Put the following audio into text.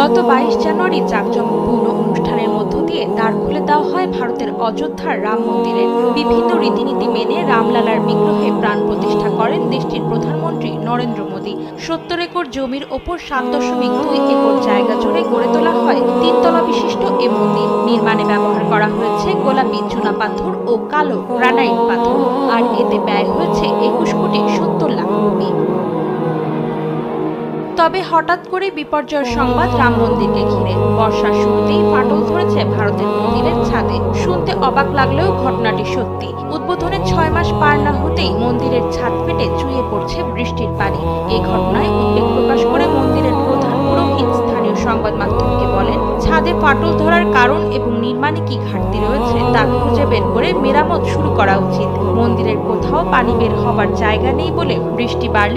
গত ২২ জানুয়ারি জাঁকজমকপূর্ণ অনুষ্ঠানের মধ্য দিয়ে দ্বার খুলে দেওয়া হয় ভারতের অযোধ্যার রাম মন্দিরের। বিভিন্ন রীতিনীতি মেনে রামলালার বিগ্রহে প্রাণ প্রতিষ্ঠা করেন দেশটির প্রধানমন্ত্রী নরেন্দ্র মোদী। ৭০ একর জমির ওপর ৭.২ একর জায়গা জুড়ে গড়ে তোলা হয় ৩ তলা বিশিষ্ট এ মন্দির। নির্মাণে ব্যবহার করা হয়েছে গোলাপি চুনাপাথর ও কালো গ্রানাইট পাথর, আর এতে ব্যয় হয়েছে ২১,৭০,০০,০০০ রুপি। তবে হঠাৎ করে বিপর্যয়ের সংবাদ রাম মন্দিরকে ঘিরে। বর্ষার শুরুতেই ফাটল ধরেছে ভারতের মন্দিরের ছাদে। শুনতে অবাক লাগলেও ঘটনাটি সত্যি। উদ্বোধনের ৬ মাস পার না হতেই মন্দিরের ছাদ ফেটে চুইয়ে পড়ছে বৃষ্টির পানি। এই ঘটনায় উদ্বেগ প্রকাশ করে মন্দিরের প্রধান পুরোহিত স্থানীয় সংবাদ মাধ্যমকে বলেন, ছাদে ফাটল ধরার কারণ এবং নির্মাণে কি ঘাটতি রয়েছে তা খুঁজে বের করে মেরামত শুরু করা উচিত। মন্দিরের কোথাও পানি বের হবার জায়গা নেই বলে বৃষ্টি বাড়লে